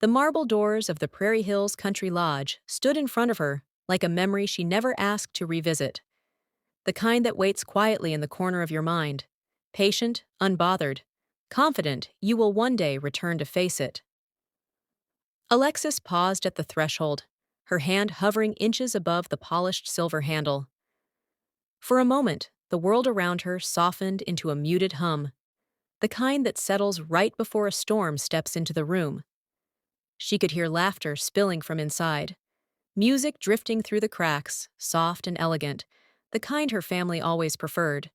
The marble doors of the Prairie Hills Country Lodge stood in front of her like a memory she never asked to revisit, the kind that waits quietly in the corner of your mind, patient, unbothered, confident you will one day return to face it. Alexis paused at the threshold, her hand hovering inches above the polished silver handle. For a moment, the world around her softened into a muted hum, the kind that settles right before a storm steps into the room. She could hear laughter spilling from inside, music drifting through the cracks, soft and elegant, the kind her family always preferred.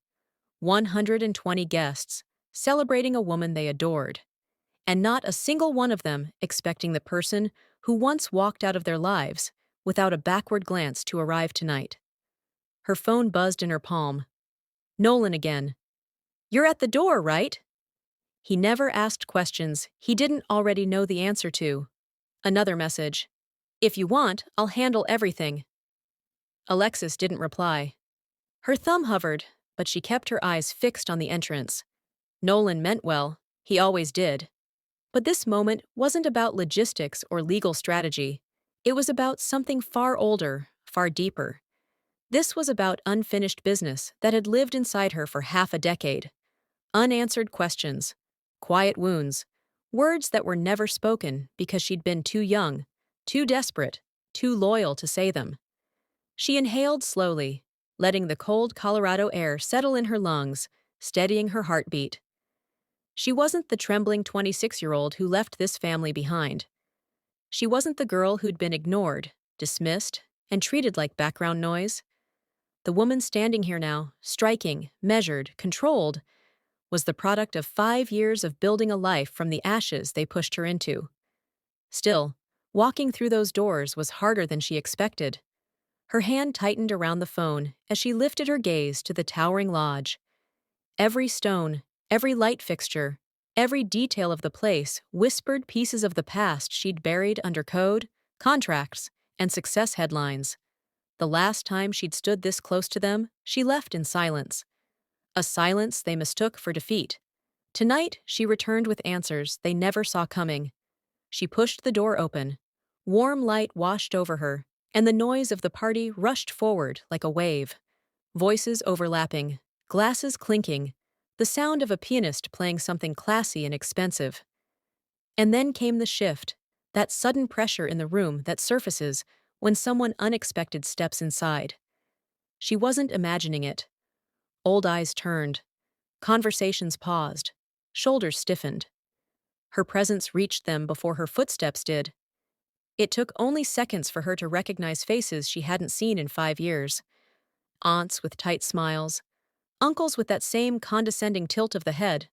120 guests, celebrating a woman they adored, and not a single one of them expecting the person who once walked out of their lives without a backward glance to arrive tonight. Her phone buzzed in her palm. Nolan again. "You're at the door, right?" He never asked questions he didn't already know the answer to. Another message. "If you want, I'll handle everything." Alexis didn't reply. Her thumb hovered, but she kept her eyes fixed on the entrance. Nolan meant well, he always did. But this moment wasn't about logistics or legal strategy. It was about something far older, far deeper. This was about unfinished business that had lived inside her for half a decade. Unanswered questions, quiet wounds, words that were never spoken because she'd been too young, too desperate, too loyal to say them. She inhaled slowly, letting the cold Colorado air settle in her lungs, steadying her heartbeat. She wasn't the trembling 26-year-old who left this family behind. She wasn't the girl who'd been ignored, dismissed, and treated like background noise. The woman standing here now, striking, measured, controlled, was the product of 5 years of building a life from the ashes they pushed her into. Still, walking through those doors was harder than she expected. Her hand tightened around the phone as she lifted her gaze to the towering lodge. Every stone, every light fixture, every detail of the place whispered pieces of the past she'd buried under code, contracts, and success headlines. The last time she'd stood this close to them, she left in silence. A silence they mistook for defeat. Tonight, she returned with answers they never saw coming. She pushed the door open. Warm light washed over her, and the noise of the party rushed forward like a wave. Voices overlapping, glasses clinking, the sound of a pianist playing something classy and expensive. And then came the shift, that sudden pressure in the room that surfaces when someone unexpected steps inside. She wasn't imagining it. Old eyes turned. Conversations paused. Shoulders stiffened. Her presence reached them before her footsteps did. It took only seconds for her to recognize faces she hadn't seen in 5 years. Aunts with tight smiles, uncles with that same condescending tilt of the head,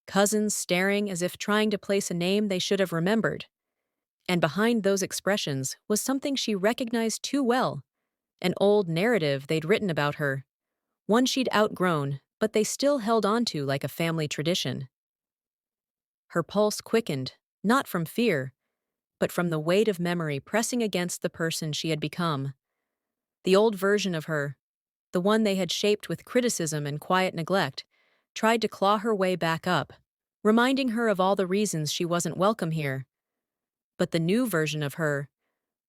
cousins staring as if trying to place a name they should have remembered. And behind those expressions was something she recognized too well, an old narrative they'd written about her, one she'd outgrown, but they still held on to like a family tradition. Her pulse quickened, not from fear, but from the weight of memory pressing against the person she had become. The old version of her, the one they had shaped with criticism and quiet neglect, tried to claw her way back up, reminding her of all the reasons she wasn't welcome here. But the new version of her,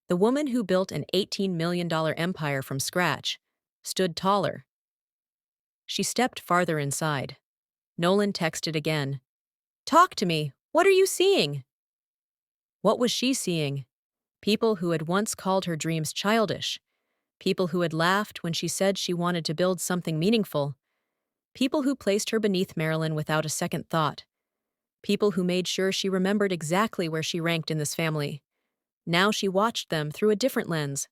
the woman who built an $18 million empire from scratch, stood taller. She stepped farther inside. Nolan texted again. "Talk to me. What are you seeing?" What was she seeing? People who had once called her dreams childish. People who had laughed when she said she wanted to build something meaningful. People who placed her beneath Marilyn without a second thought. People who made sure she remembered exactly where she ranked in this family. Now she watched them through a different lens.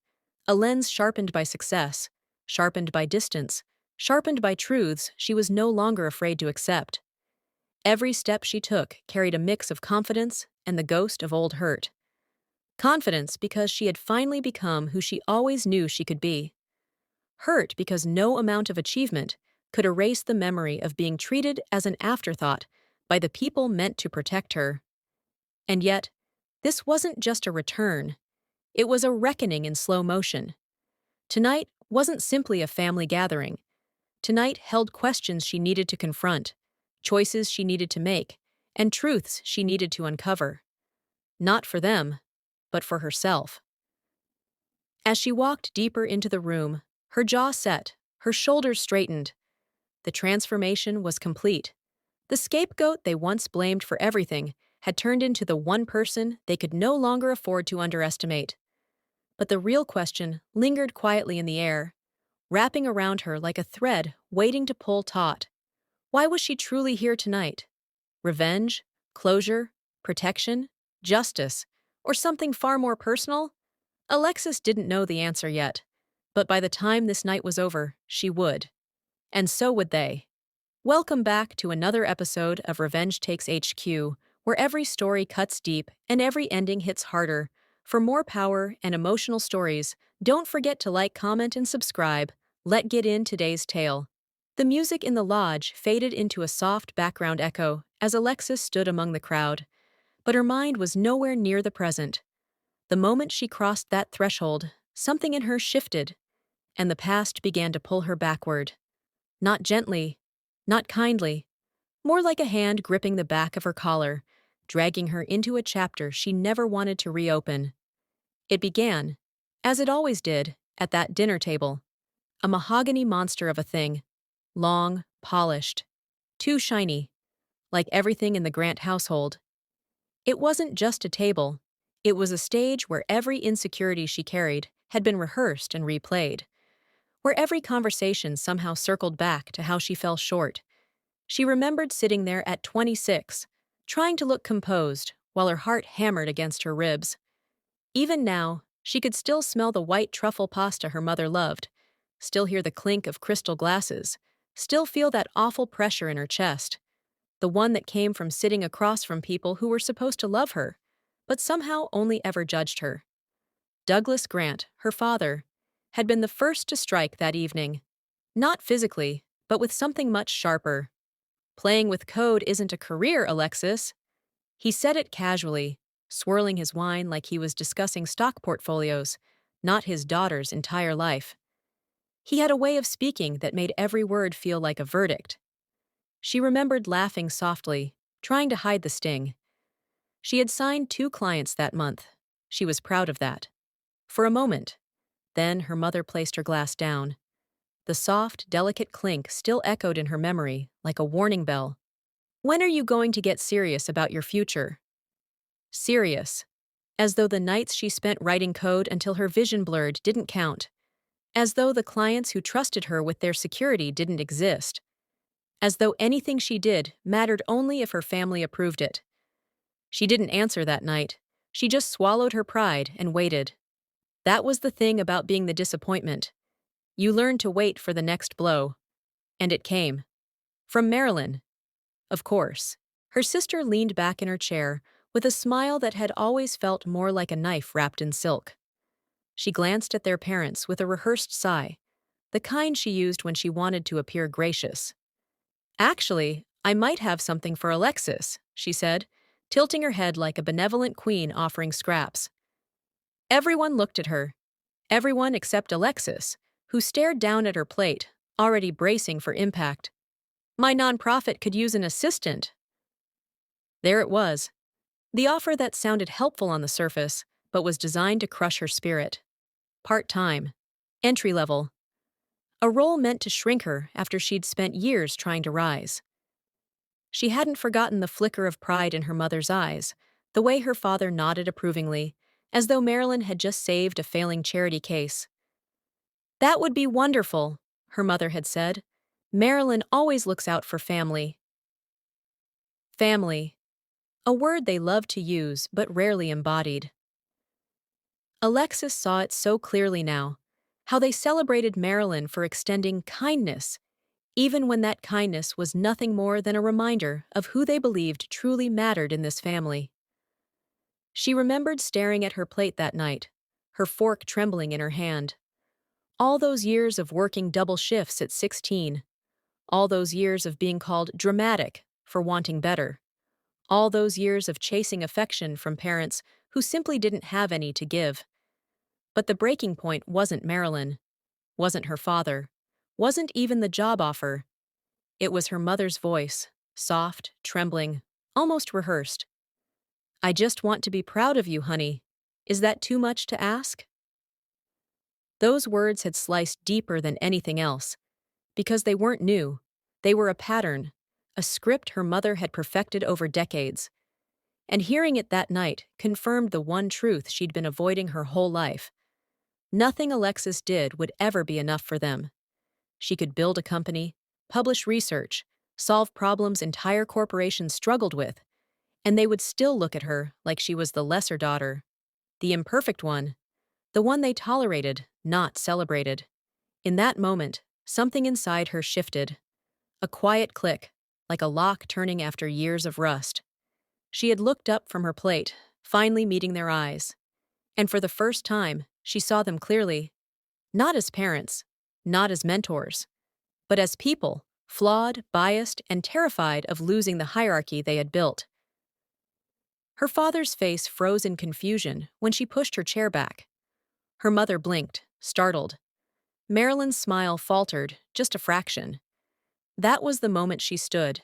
A lens sharpened by success, sharpened by distance, sharpened by truths she was no longer afraid to accept. Every step she took carried a mix of confidence and the ghost of old hurt. Confidence because she had finally become who she always knew she could be. Hurt because no amount of achievement could erase the memory of being treated as an afterthought by the people meant to protect her. And yet, this wasn't just a return. It was a reckoning in slow motion. Tonight wasn't simply a family gathering. Tonight held questions she needed to confront, choices she needed to make, and truths she needed to uncover. Not for them, but for herself. As she walked deeper into the room, her jaw set, her shoulders straightened. The transformation was complete. The scapegoat they once blamed for everything had turned into the one person they could no longer afford to underestimate. But the real question lingered quietly in the air, wrapping around her like a thread waiting to pull taut. Why was she truly here tonight? Revenge? Closure? Protection? Justice? Or something far more personal? Alexis didn't know the answer yet, but by the time this night was over, she would. And so would they. Welcome back to another episode of Revenge Takes HQ, where every story cuts deep and every ending hits harder. For more power and emotional stories, don't forget to like, comment, and subscribe. Let's get in today's tale. The music in the lodge faded into a soft background echo as Alexis stood among the crowd, but her mind was nowhere near the present. The moment she crossed that threshold, something in her shifted, and the past began to pull her backward. Not gently, not kindly, more like a hand gripping the back of her collar, dragging her into a chapter she never wanted to reopen. It began, as it always did, at that dinner table. A mahogany monster of a thing, long, polished, too shiny, like everything in the Grant household. It wasn't just a table, it was a stage where every insecurity she carried had been rehearsed and replayed, where every conversation somehow circled back to how she fell short. She remembered sitting there at 26, trying to look composed while her heart hammered against her ribs. Even now, she could still smell the white truffle pasta her mother loved, still hear the clink of crystal glasses, still feel that awful pressure in her chest, the one that came from sitting across from people who were supposed to love her, but somehow only ever judged her. Douglas Grant, her father, had been the first to strike that evening. Not physically, but with something much sharper. Playing with code isn't a career, Alexis. He said it casually, swirling his wine like he was discussing stock portfolios, not his daughter's entire life. He had a way of speaking that made every word feel like a verdict. She remembered laughing softly, trying to hide the sting. She had signed 2 clients that month. She was proud of that. For a moment. Then her mother placed her glass down. The soft, delicate clink still echoed in her memory, like a warning bell. When are you going to get serious about your future? Serious. As though the nights she spent writing code until her vision blurred didn't count. As though the clients who trusted her with their security didn't exist. As though anything she did mattered only if her family approved it. She didn't answer that night. She just swallowed her pride and waited. That was the thing about being the disappointment. You learn to wait for the next blow. And it came. From Marilyn. Of course. Her sister leaned back in her chair with a smile that had always felt more like a knife wrapped in silk. She glanced at their parents with a rehearsed sigh, the kind she used when she wanted to appear gracious. Actually, I might have something for Alexis, she said, tilting her head like a benevolent queen offering scraps. Everyone looked at her. Everyone except Alexis, who stared down at her plate, already bracing for impact. My nonprofit could use an assistant. There it was. The offer that sounded helpful on the surface, but was designed to crush her spirit. Part-time. Entry-level. A role meant to shrink her after she'd spent years trying to rise. She hadn't forgotten the flicker of pride in her mother's eyes, the way her father nodded approvingly, as though Marilyn had just saved a failing charity case. That would be wonderful, her mother had said. Marilyn always looks out for family. Family. A word they loved to use but rarely embodied. Alexis saw it so clearly now, how they celebrated Marilyn for extending kindness, even when that kindness was nothing more than a reminder of who they believed truly mattered in this family. She remembered staring at her plate that night, her fork trembling in her hand. All those years of working double shifts at 16. All those years of being called dramatic for wanting better. All those years of chasing affection from parents who simply didn't have any to give. But the breaking point wasn't Marilyn, wasn't her father, wasn't even the job offer. It was her mother's voice, soft, trembling, almost rehearsed. I just want to be proud of you, honey. Is that too much to ask? Those words had sliced deeper than anything else, because they weren't new. They were a pattern, a script her mother had perfected over decades. And hearing it that night confirmed the one truth she'd been avoiding her whole life. Nothing Alexis did would ever be enough for them. She could build a company, publish research, solve problems entire corporations struggled with, and they would still look at her like she was the lesser daughter, the imperfect one, the one they tolerated, not celebrated. In that moment, something inside her shifted. A quiet click, like a lock turning after years of rust. She had looked up from her plate, finally meeting their eyes. And for the first time, she saw them clearly. Not as parents, not as mentors, but as people, flawed, biased, and terrified of losing the hierarchy they had built. Her father's face froze in confusion when she pushed her chair back. Her mother blinked, startled. Marilyn's smile faltered, just a fraction. That was the moment she stood.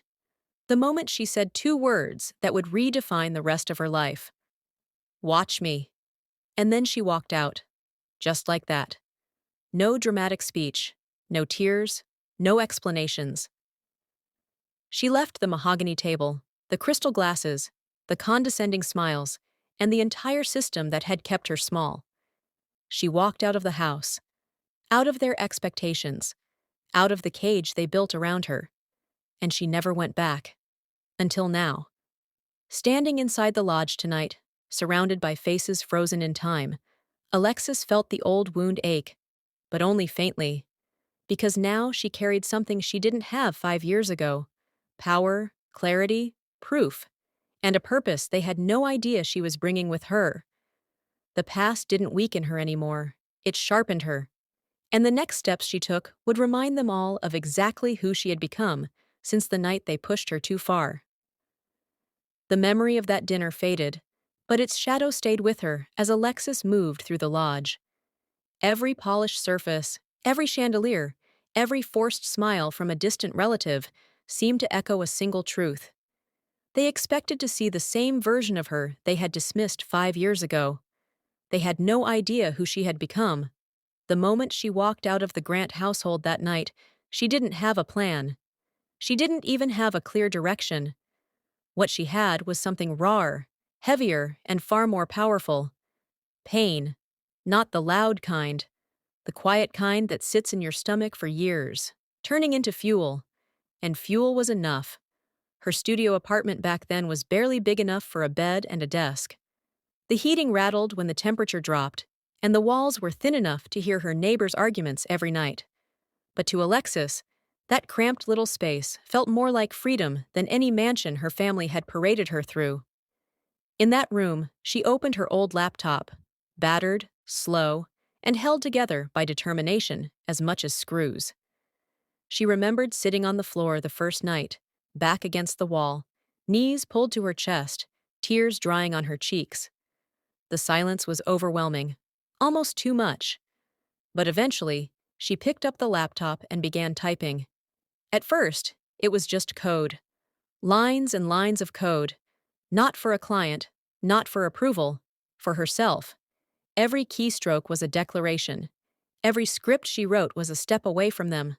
The moment she said two words that would redefine the rest of her life. Watch me. And then she walked out. Just like that. No dramatic speech, no tears, no explanations. She left the mahogany table, the crystal glasses, the condescending smiles, and the entire system that had kept her small. She walked out of the house, out of their expectations, out of the cage they built around her, and she never went back. Until now. Standing inside the lodge tonight, surrounded by faces frozen in time, Alexis felt the old wound ache, but only faintly, because now she carried something she didn't have 5 years ago: power, clarity, proof, and a purpose they had no idea she was bringing with her. The past didn't weaken her anymore, it sharpened her, and the next steps she took would remind them all of exactly who she had become since the night they pushed her too far. The memory of that dinner faded, but its shadow stayed with her as Alexis moved through the lodge. Every polished surface, every chandelier, every forced smile from a distant relative seemed to echo a single truth. They expected to see the same version of her they had dismissed 5 years ago. They had no idea who she had become. The moment she walked out of the Grant household that night, she didn't have a plan. She didn't even have a clear direction. What she had was something rawer, heavier, and far more powerful. Pain. Not the loud kind. The quiet kind that sits in your stomach for years, turning into fuel. And fuel was enough. Her studio apartment back then was barely big enough for a bed and a desk. The heating rattled when the temperature dropped, and the walls were thin enough to hear her neighbors' arguments every night. But to Alexis, that cramped little space felt more like freedom than any mansion her family had paraded her through. In that room, she opened her old laptop, battered, slow, and held together by determination as much as screws. She remembered sitting on the floor the first night, back against the wall, knees pulled to her chest, tears drying on her cheeks. The silence was overwhelming, almost too much. But eventually, she picked up the laptop and began typing. At first, it was just code. Lines and lines of code. Not for a client, not for approval, for herself. Every keystroke was a declaration. Every script she wrote was a step away from them.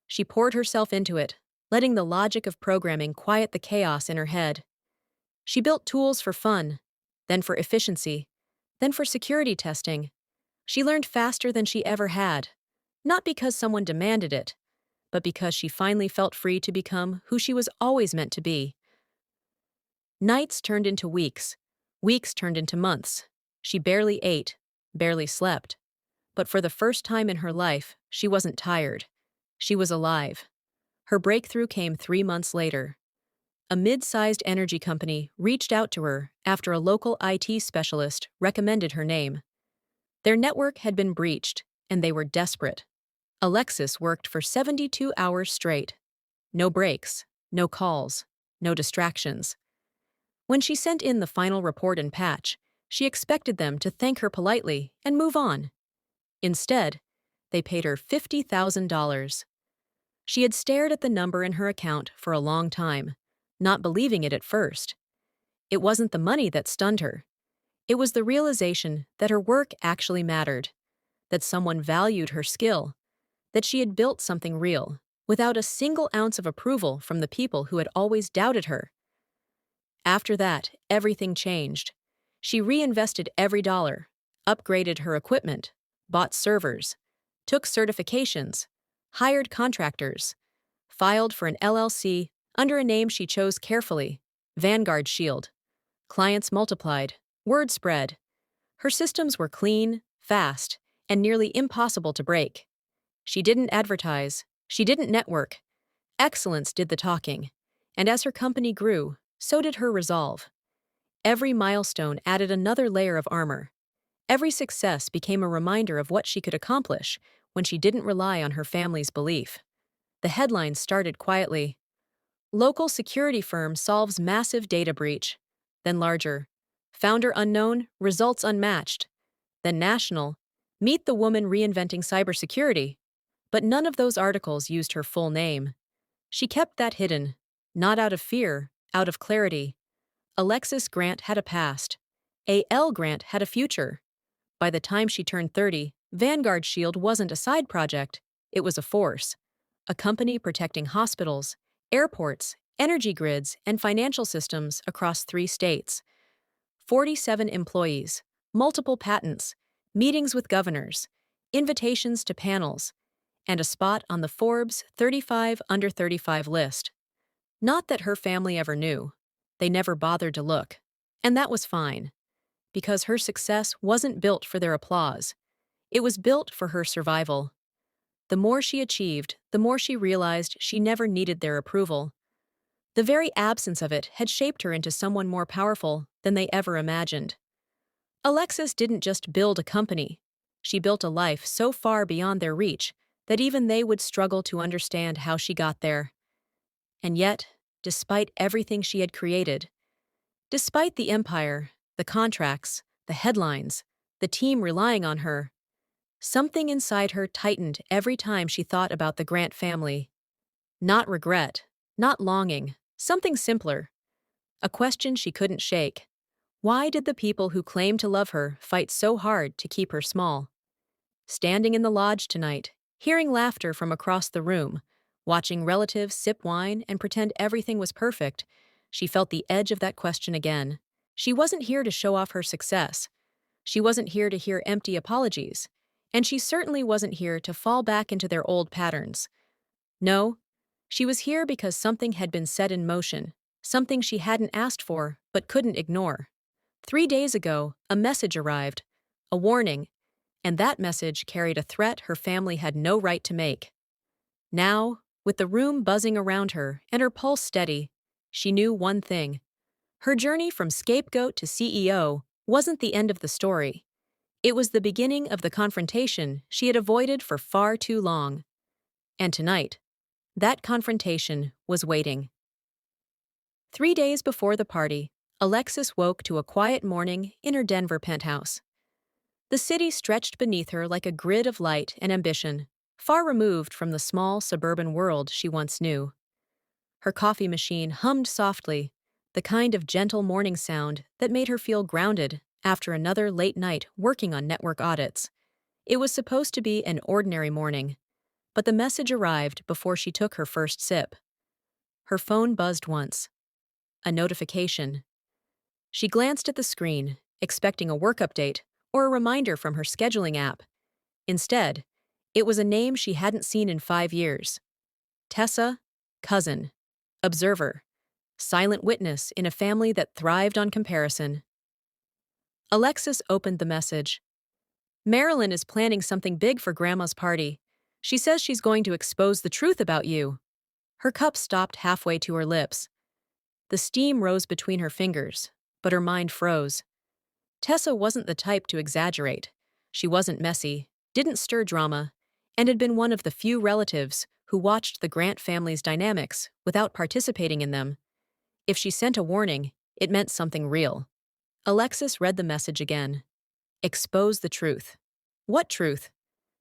She poured herself into it, letting the logic of programming quiet the chaos in her head. She built tools for fun, then for efficiency, then for security testing. She learned faster than she ever had, not because someone demanded it, but because she finally felt free to become who she was always meant to be. Nights turned into weeks. Weeks turned into months. She barely ate, barely slept. But for the first time in her life, she wasn't tired. She was alive. Her breakthrough came 3 months later. A mid-sized energy company reached out to her after a local IT specialist recommended her name. Their network had been breached, and they were desperate. Alexis worked for 72 hours straight. No breaks, no calls, no distractions. When she sent in the final report and patch, she expected them to thank her politely and move on. Instead, they paid her $50,000. She had stared at the number in her account for a long time, not believing it at first. It wasn't the money that stunned her. It was the realization that her work actually mattered, that someone valued her skill, that she had built something real, without a single ounce of approval from the people who had always doubted her. After that, everything changed. She reinvested every dollar, upgraded her equipment, bought servers, took certifications, hired contractors, filed for an LLC under a name she chose carefully, Vanguard Shield. Clients multiplied, word spread. Her systems were clean, fast, and nearly impossible to break. She didn't advertise, she didn't network. Excellence did the talking. And as her company grew, so did her resolve. Every milestone added another layer of armor. Every success became a reminder of what she could accomplish when she didn't rely on her family's belief. The headlines started quietly. Local security firm solves massive data breach. Then larger. Founder unknown, results unmatched. Then national. Meet the woman reinventing cybersecurity. But none of those articles used her full name. She kept that hidden, not out of fear, out of clarity. Alexis Grant had a past. A.L. Grant had a future. By the time she turned 30, Vanguard Shield wasn't a side project, it was a force. A company protecting hospitals, airports, energy grids, and financial systems across 3 states. 47 employees, multiple patents, meetings with governors, invitations to panels, and a spot on the Forbes 35 Under 35 list. Not that her family ever knew. They never bothered to look. And that was fine. Because her success wasn't built for their applause. It was built for her survival. The more she achieved, the more she realized she never needed their approval. The very absence of it had shaped her into someone more powerful than they ever imagined. Alexis didn't just build a company. She built a life so far beyond their reach that even they would struggle to understand how she got there. And yet, despite everything she had created, despite the empire, the contracts, the headlines, the team relying on her, something inside her tightened every time she thought about the Grant family. Not regret, not longing, something simpler. A question she couldn't shake. Why did the people who claimed to love her fight so hard to keep her small? Standing in the lodge tonight, hearing laughter from across the room, watching relatives sip wine and pretend everything was perfect, she felt the edge of that question again. She wasn't here to show off her success. She wasn't here to hear empty apologies. And she certainly wasn't here to fall back into their old patterns. No, she was here because something had been set in motion, something she hadn't asked for but couldn't ignore. 3 days ago, a message arrived, a warning, and that message carried a threat her family had no right to make. Now, with the room buzzing around her and her pulse steady, she knew one thing. Her journey from scapegoat to CEO wasn't the end of the story. It was the beginning of the confrontation she had avoided for far too long. And tonight, that confrontation was waiting. 3 days before the party, Alexis woke to a quiet morning in her Denver penthouse. The city stretched beneath her like a grid of light and ambition, far removed from the small suburban world she once knew. Her coffee machine hummed softly, the kind of gentle morning sound that made her feel grounded after another late night working on network audits. It was supposed to be an ordinary morning, but the message arrived before she took her first sip. Her phone buzzed once. A notification. She glanced at the screen, expecting a work update or a reminder from her scheduling app. Instead, it was a name she hadn't seen in 5 years. Tessa, cousin, observer, silent witness in a family that thrived on comparison. Alexis opened the message. Marilyn is planning something big for Grandma's party. She says she's going to expose the truth about you. Her cup stopped halfway to her lips. The steam rose between her fingers, but her mind froze. Tessa wasn't the type to exaggerate. She wasn't messy, didn't stir drama, and had been one of the few relatives who watched the Grant family's dynamics without participating in them. If she sent a warning, it meant something real. Alexis read the message again. Expose the truth. What truth?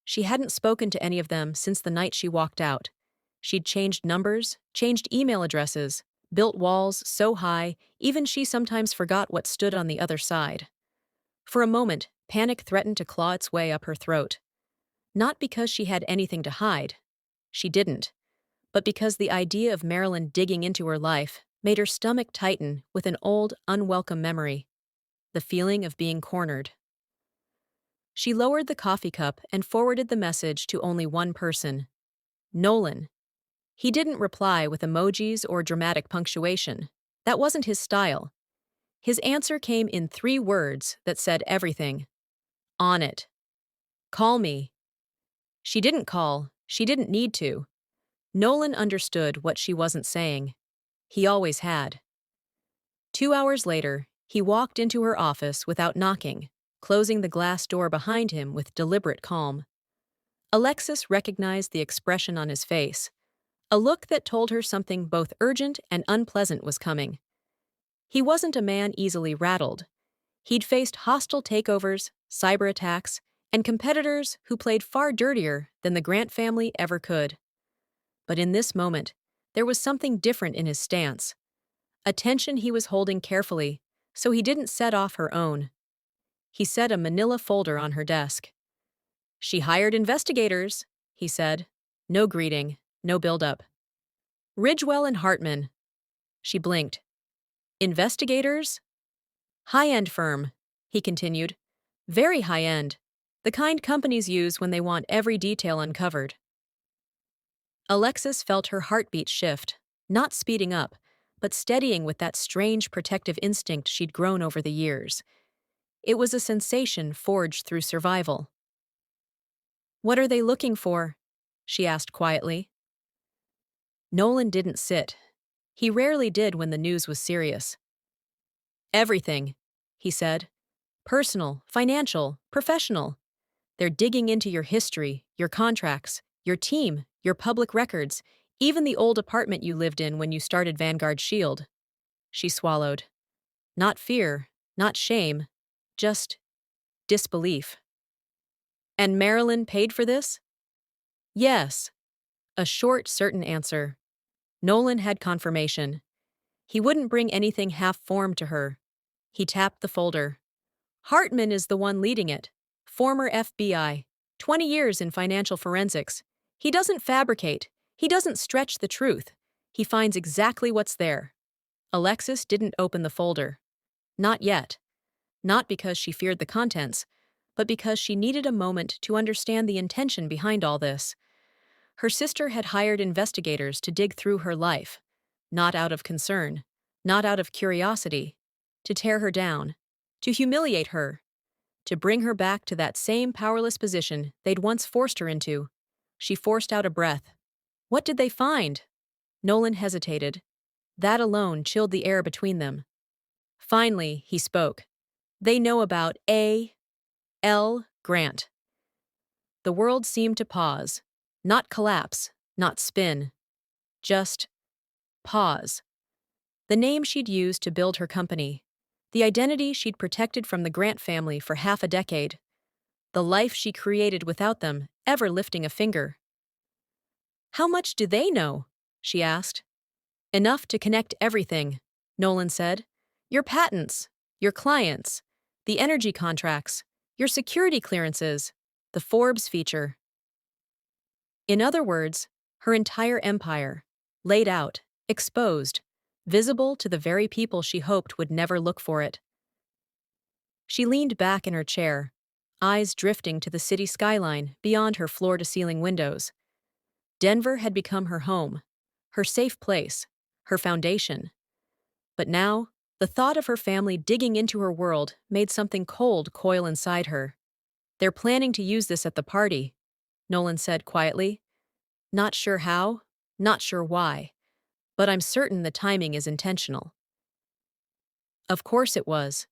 She hadn't spoken to any of them since the night she walked out. She'd changed numbers, changed email addresses, built walls so high even she sometimes forgot what stood on the other side. For a moment, panic threatened to claw its way up her throat. Not because she had anything to hide. She didn't. But because the idea of Marilyn digging into her life made her stomach tighten with an old, unwelcome memory. The feeling of being cornered. She lowered the coffee cup and forwarded the message to only one person. Nolan. He didn't reply with emojis or dramatic punctuation. That wasn't his style. His answer came in 3 words that said everything. On it. Call me. She didn't call. She didn't need to. Nolan understood what she wasn't saying. He always had. 2 hours later, he walked into her office without knocking, closing the glass door behind him with deliberate calm. Alexis recognized the expression on his face, a look that told her something both urgent and unpleasant was coming. He wasn't a man easily rattled. He'd faced hostile takeovers, cyber attacks, and competitors who played far dirtier than the Grant family ever could. But in this moment, there was something different in his stance. A tension he was holding carefully, so he didn't set off her own. He set a manila folder on her desk. She hired investigators, he said. No greeting, no build-up. Ridgewell and Hartman. She blinked. Investigators? High-end firm, he continued. Very high-end. The kind companies use when they want every detail uncovered. Alexis felt her heartbeat shift, not speeding up, but steadying with that strange protective instinct she'd grown over the years. It was a sensation forged through survival. What are they looking for? She asked quietly. Nolan didn't sit. He rarely did when the news was serious. Everything, he said. Personal, financial, professional. They're digging into your history, your contracts, your team, your public records, even the old apartment you lived in when you started Vanguard Shield. She swallowed. Not fear, not shame, just disbelief. And Marilyn paid for this? Yes. A short, certain answer. Nolan had confirmation. He wouldn't bring anything half-formed to her. He tapped the folder. Hartman is the one leading it. Former FBI. 20 years in financial forensics. He doesn't fabricate. He doesn't stretch the truth. He finds exactly what's there. Alexis didn't open the folder. Not yet. Not because she feared the contents, but because she needed a moment to understand the intention behind all this. Her sister had hired investigators to dig through her life, not out of concern, not out of curiosity, to tear her down, to humiliate her, to bring her back to that same powerless position they'd once forced her into. She forced out a breath. What did they find? Nolan hesitated. That alone chilled the air between them. Finally, he spoke. They know about A. L. Grant. The world seemed to pause. Not collapse, not spin. Just pause. The name she'd used to build her company. The identity she'd protected from the Grant family for half a decade. The life she created without them ever lifting a finger. How much do they know? She asked. Enough to connect everything, Nolan said. Your patents, your clients, the energy contracts, your security clearances, the Forbes feature. In other words, her entire empire, laid out, exposed, visible to the very people she hoped would never look for it. She leaned back in her chair, eyes drifting to the city skyline beyond her floor-to-ceiling windows. Denver had become her home, her safe place, her foundation. But now, the thought of her family digging into her world made something cold coil inside her. They're planning to use this at the party, Nolan said quietly. Not sure how, not sure why, but I'm certain the timing is intentional. Of course it was.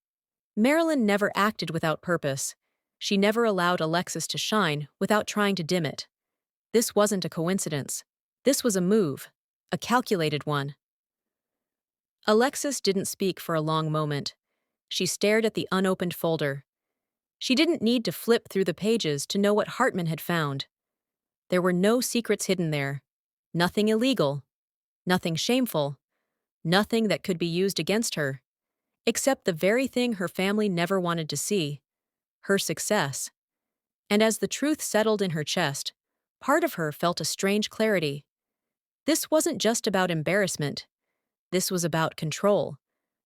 Marilyn never acted without purpose. She never allowed Alexis to shine without trying to dim it. This wasn't a coincidence. This was a move, a calculated one. Alexis didn't speak for a long moment. She stared at the unopened folder. She didn't need to flip through the pages to know what Hartman had found. There were no secrets hidden there. Nothing illegal. Nothing shameful. nothing that could be used against her, except the very thing her family never wanted to see, her success. And as the truth settled in her chest, part of her felt a strange clarity. This wasn't just about embarrassment. This was about control.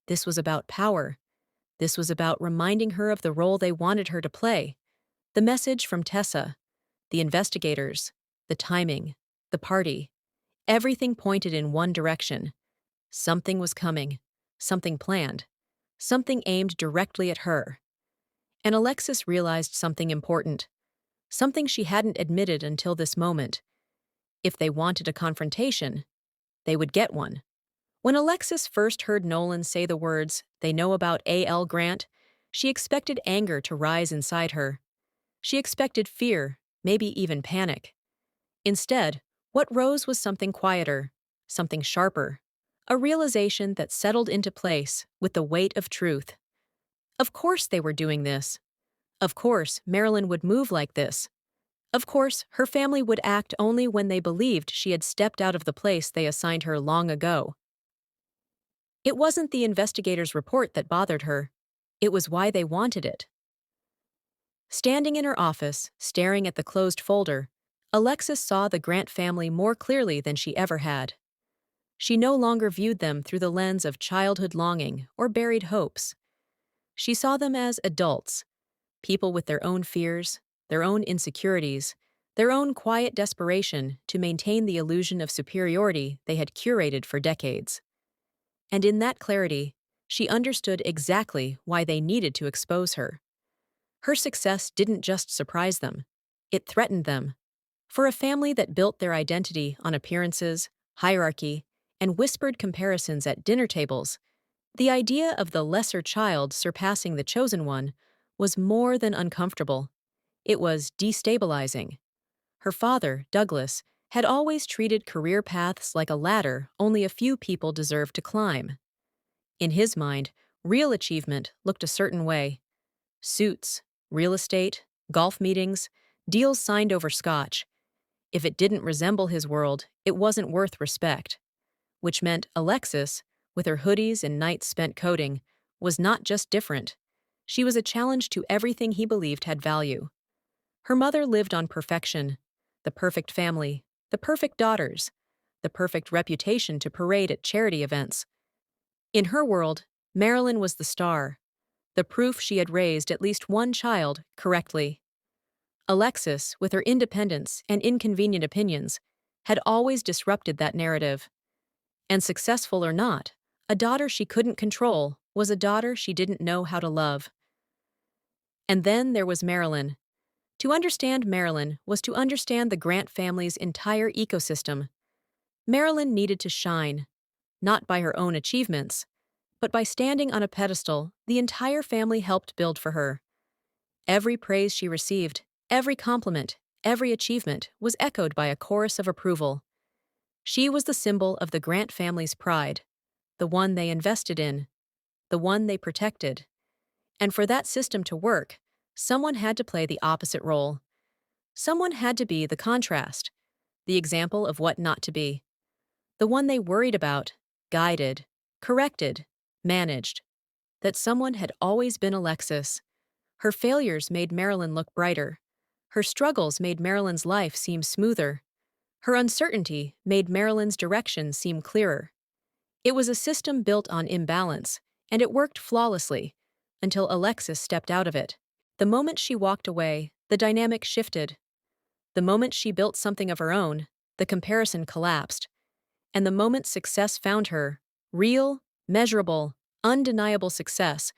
This was about power. This was about reminding her of the role they wanted her to play. The message from Tessa, the investigators, the timing, the party, everything pointed in one direction. Something was coming, something planned, something aimed directly at her. And Alexis realized something important, something she hadn't admitted until this moment. If they wanted a confrontation, they would get one. When Alexis first heard Nolan say the words, "They know about A.L. Grant," she expected anger to rise inside her. She expected fear, maybe even panic. Instead, what rose was something quieter, something sharper, a realization that settled into place with the weight of truth. Of course they were doing this. Of course Marilyn would move like this. Of course her family would act only when they believed she had stepped out of the place they assigned her long ago. It wasn't the investigators' report that bothered her. It was why they wanted it. Standing in her office, staring at the closed folder, Alexis saw the Grant family more clearly than she ever had. She no longer viewed them through the lens of childhood longing or buried hopes. She saw them as adults, people with their own fears, their own insecurities, their own quiet desperation to maintain the illusion of superiority they had curated for decades. And in that clarity, she understood exactly why they needed to expose her. Her success didn't just surprise them, it threatened them. For a family that built their identity on appearances, hierarchy, and whispered comparisons at dinner tables, the idea of the lesser child surpassing the chosen one was more than uncomfortable. It was destabilizing. Her father, Douglas, had always treated career paths like a ladder only a few people deserved to climb. In his mind, real achievement looked a certain way. Suits, real estate, golf meetings, deals signed over scotch. If it didn't resemble his world, it wasn't worth respect. Which meant Alexis, with her hoodies and nights spent coding, was not just different. She was a challenge to everything he believed had value. Her mother lived on perfection, the perfect family, the perfect daughters, the perfect reputation to parade at charity events. In her world, Marilyn was the star, the proof she had raised at least one child correctly. Alexis, with her independence and inconvenient opinions, had always disrupted that narrative. And successful or not, a daughter she couldn't control was a daughter she didn't know how to love. And then there was Marilyn. To understand Marilyn was to understand the Grant family's entire ecosystem. Marilyn needed to shine, not by her own achievements, but by standing on a pedestal the entire family helped build for her. Every praise she received, every compliment, every achievement was echoed by a chorus of approval. She was the symbol of the Grant family's pride, the one they invested in, the one they protected. And for that system to work, someone had to play the opposite role. Someone had to be the contrast, the example of what not to be, the one they worried about, guided, corrected, managed. That someone had always been Alexis. Her failures made Marilyn look brighter. Her struggles made Marilyn's life seem smoother. Her uncertainty made Marilyn's direction seem clearer. It was a system built on imbalance, and it worked flawlessly, until Alexis stepped out of it. The moment she walked away, the dynamic shifted. The moment she built something of her own, the comparison collapsed. And the moment success found her, real, measurable, undeniable success,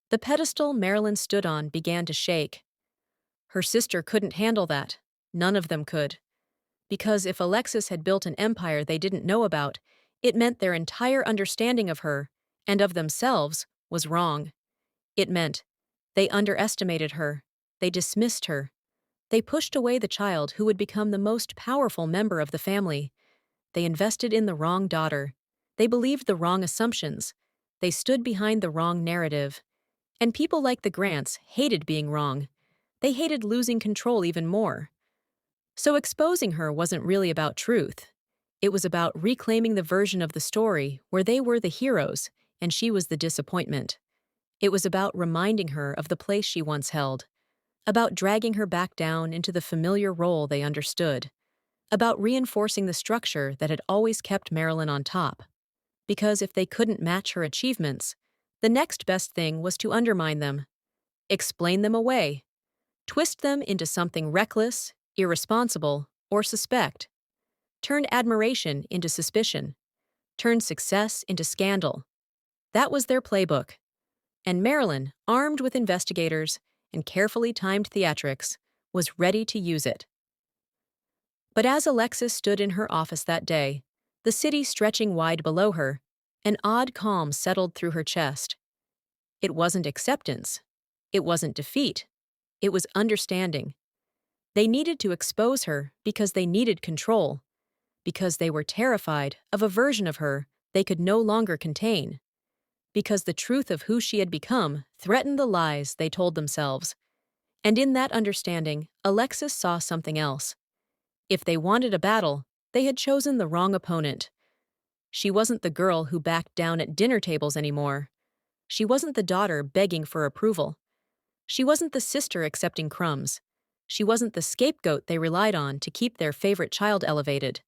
the pedestal Marilyn stood on began to shake. Her sister couldn't handle that. None of them could. Because if Alexis had built an empire they didn't know about, it meant their entire understanding of her, and of themselves, was wrong. It meant they underestimated her, they dismissed her, they pushed away the child who would become the most powerful member of the family. They invested in the wrong daughter. They believed the wrong assumptions. They stood behind the wrong narrative. And people like the Grants hated being wrong. They hated losing control even more. So exposing her wasn't really about truth. It was about reclaiming the version of the story where they were the heroes and she was the disappointment. It was about reminding her of the place she once held, about dragging her back down into the familiar role they understood, about reinforcing the structure that had always kept Marilyn on top. Because if they couldn't match her achievements, the next best thing was to undermine them, explain them away, twist them into something reckless, irresponsible, or suspect, turn admiration into suspicion, turn success into scandal. That was their playbook. And Marilyn, armed with investigators and carefully timed theatrics, was ready to use it. But as Alexis stood in her office that day, the city stretching wide below her, an odd calm settled through her chest. It wasn't acceptance. It wasn't defeat. It was understanding. They needed to expose her because they needed control, because they were terrified of a version of her they could no longer contain, because the truth of who she had become threatened the lies they told themselves. And in that understanding, Alexis saw something else. If they wanted a battle, they had chosen the wrong opponent. She wasn't the girl who backed down at dinner tables anymore. She wasn't the daughter begging for approval. She wasn't the sister accepting crumbs. She wasn't the scapegoat they relied on to keep their favorite child elevated.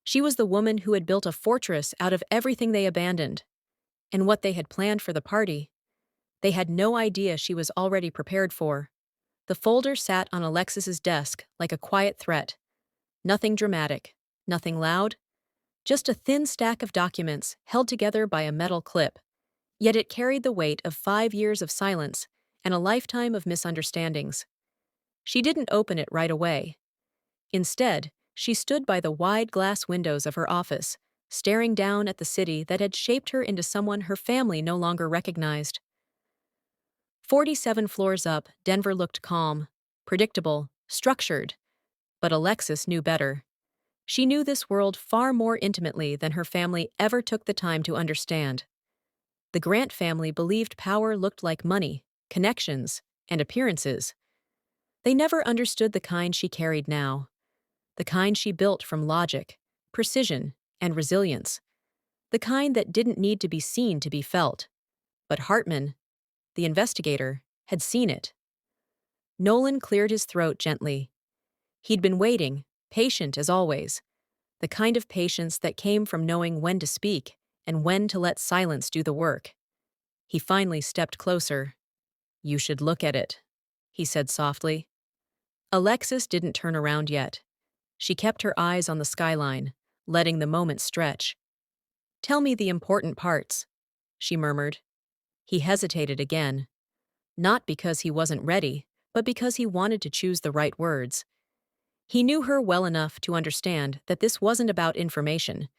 She was the woman who had built a fortress out of everything they abandoned. And what they had planned for the party, they had no idea she was already prepared for. The folder sat on Alexis's desk like a quiet threat. Nothing dramatic, nothing loud, just a thin stack of documents held together by a metal clip. Yet it carried the weight of 5 years of silence and a lifetime of misunderstandings. She didn't open it right away. Instead, she stood by the wide glass windows of her office, staring down at the city that had shaped her into someone her family no longer recognized. 47 floors up, Denver looked calm, predictable, structured. But Alexis knew better. She knew this world far more intimately than her family ever took the time to understand. The Grant family believed power looked like money, connections, and appearances. They never understood the kind she carried now, the kind she built from logic, precision, and resilience, the kind that didn't need to be seen to be felt. But Hartman, the investigator, had seen it. Nolan cleared his throat gently. He'd been waiting, patient as always, the kind of patience that came from knowing when to speak and when to let silence do the work. He finally stepped closer. "You should look at it," he said softly. Alexis didn't turn around yet. She kept her eyes on the skyline, letting the moment stretch. "Tell me the important parts," she murmured. He hesitated again. Not because he wasn't ready, but because he wanted to choose the right words. He knew her well enough to understand that this wasn't about information.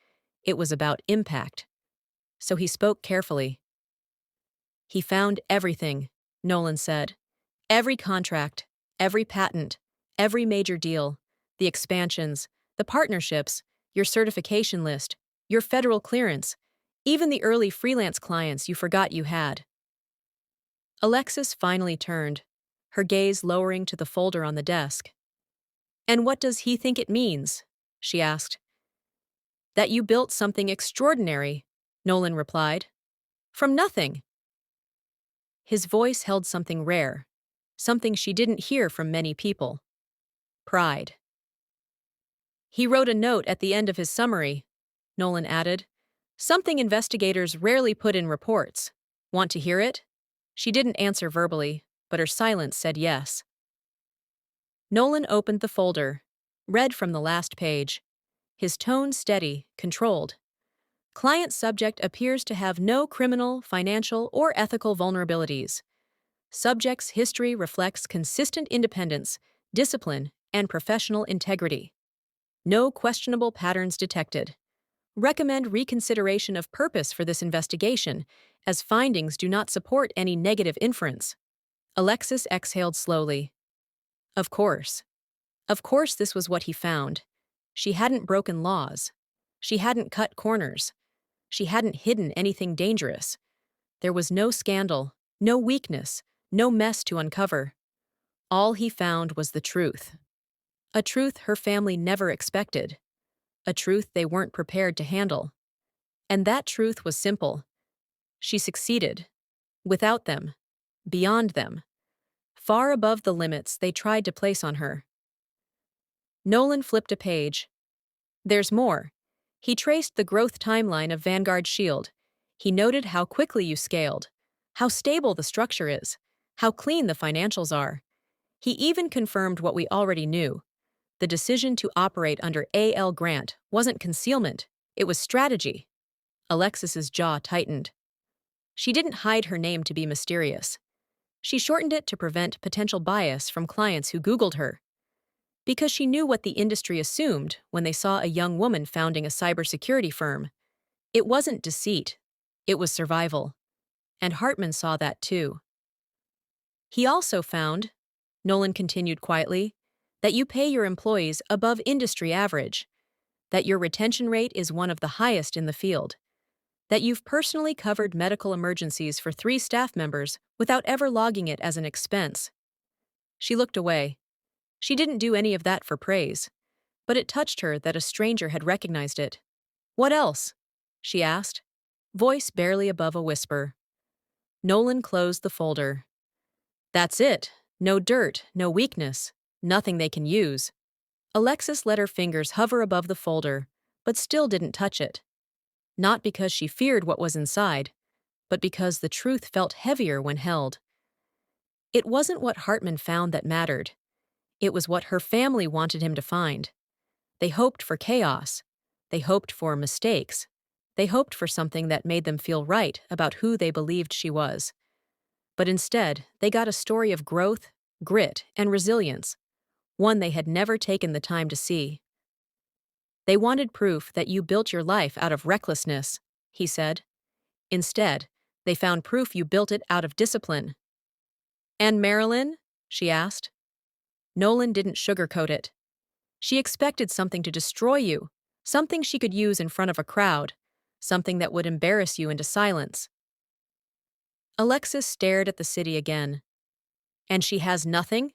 It was about impact. So he spoke carefully. "He found everything," Nolan said. "Every contract, every patent, every major deal, the expansions, the partnerships, your certification list, your federal clearance, even the early freelance clients you forgot you had." Alexis finally turned, her gaze lowering to the folder on the desk. "And what does he think it means?" she asked. "That you built something extraordinary," Nolan replied. "From nothing." His voice held something rare, something she didn't hear from many people. Pride. "He wrote a note at the end of his summary," Nolan added. "Something investigators rarely put in reports. Want to hear it?" She didn't answer verbally, but her silence said yes. Nolan opened the folder, read from the last page. His tone steady, controlled. "Client subject appears to have no criminal, financial, or ethical vulnerabilities. Subject's history reflects consistent independence, discipline, and professional integrity. No questionable patterns detected. Recommend reconsideration of purpose for this investigation, as findings do not support any negative inference." Alexis exhaled slowly. Of course. Of course this was what he found. She hadn't broken laws. She hadn't cut corners. She hadn't hidden anything dangerous. There was no scandal, no weakness, no mess to uncover. All he found was the truth. A truth her family never expected. a truth they weren't prepared to handle. And that truth was simple. She succeeded. Without them. Beyond them. Far above the limits they tried to place on her. Nolan flipped a page. There's more. He traced the growth timeline of Vanguard's shield. He noted how quickly you scaled, how stable the structure is, how clean the financials are. He even confirmed what we already knew. The decision to operate under A.L. Grant wasn't concealment, it was strategy. Alexis's jaw tightened. She didn't hide her name to be mysterious. She shortened it to prevent potential bias from clients who Googled her. Because she knew what the industry assumed when they saw a young woman founding a cybersecurity firm. It wasn't deceit. It was survival. And Hartman saw that too. He also found, Nolan continued quietly, that you pay your employees above industry average, that your retention rate is one of the highest in the field, that you've personally covered medical emergencies for 3 staff members without ever logging it as an expense. She looked away. She didn't do any of that for praise, but it touched her that a stranger had recognized it. What else? She asked, voice barely above a whisper. Nolan closed the folder. That's it. No dirt, no weakness, nothing they can use. Alexis let her fingers hover above the folder, but still didn't touch it. Not because she feared what was inside, but because the truth felt heavier when held. It wasn't what Hartman found that mattered. It was what her family wanted him to find. They hoped for chaos. They hoped for mistakes. They hoped for something that made them feel right about who they believed she was. But instead, they got a story of growth, grit, and resilience, one they had never taken the time to see. They wanted proof that you built your life out of recklessness, he said. Instead, they found proof you built it out of discipline. And Marilyn? She asked. Nolan didn't sugarcoat it. She expected something to destroy you, something she could use in front of a crowd, something that would embarrass you into silence. Alexis stared at the city again. And she has nothing?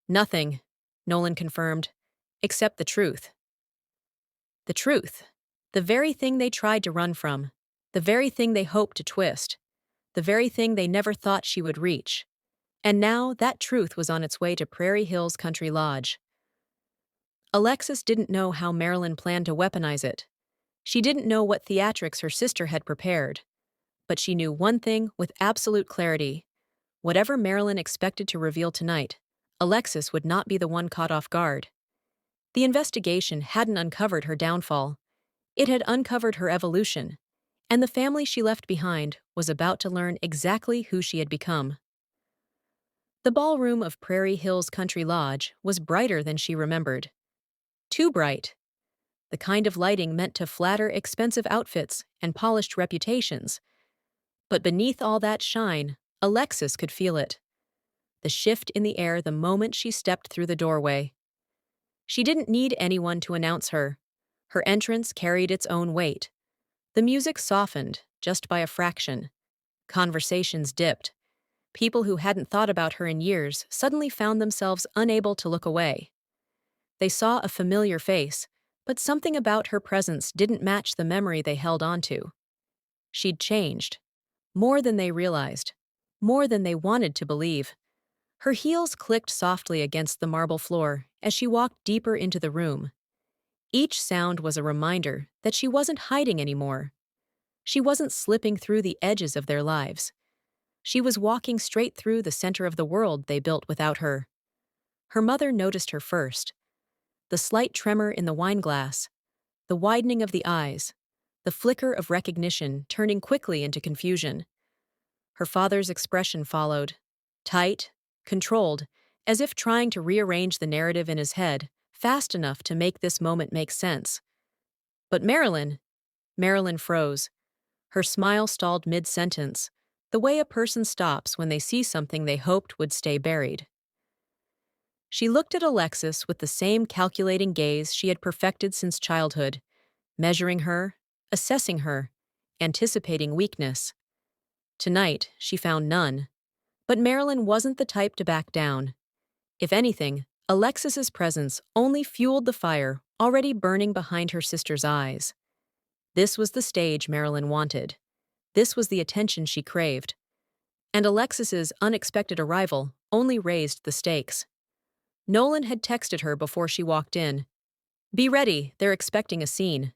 Nothing, Nolan confirmed, except the truth. The truth. The very thing they tried to run from. The very thing they hoped to twist. The very thing they never thought she would reach. And now that truth was on its way to Prairie Hills Country Lodge. Alexis didn't know how Marilyn planned to weaponize it. She didn't know what theatrics her sister had prepared. But she knew one thing with absolute clarity. Whatever Marilyn expected to reveal tonight, Alexis would not be the one caught off guard. The investigation hadn't uncovered her downfall. It had uncovered her evolution, and the family she left behind was about to learn exactly who she had become. The ballroom of Prairie Hills Country Lodge was brighter than she remembered. Too bright. The kind of lighting meant to flatter expensive outfits and polished reputations. But beneath all that shine, Alexis could feel it. The shift in the air the moment she stepped through the doorway. She didn't need anyone to announce her. Her entrance carried its own weight. The music softened, just by a fraction. Conversations dipped. People who hadn't thought about her in years suddenly found themselves unable to look away. They saw a familiar face, but something about her presence didn't match the memory they held onto. She'd changed. More than they realized. More than they wanted to believe. Her heels clicked softly against the marble floor as she walked deeper into the room. Each sound was a reminder that she wasn't hiding anymore. She wasn't slipping through the edges of their lives. She was walking straight through the center of the world they built without her. Her mother noticed her first. The slight tremor in the wine glass, the widening of the eyes, the flicker of recognition turning quickly into confusion. Her father's expression followed, tight, controlled, as if trying to rearrange the narrative in his head, fast enough to make this moment make sense. But Marilyn froze. Her smile stalled mid-sentence, the way a person stops when they see something they hoped would stay buried. She looked at Alexis with the same calculating gaze she had perfected since childhood, measuring her, assessing her, anticipating weakness. Tonight, she found none. But Marilyn wasn't the type to back down. If anything, Alexis's presence only fueled the fire already burning behind her sister's eyes. This was the stage Marilyn wanted. This was the attention she craved. And Alexis's unexpected arrival only raised the stakes. Nolan had texted her before she walked in. "Be ready, they're expecting a scene."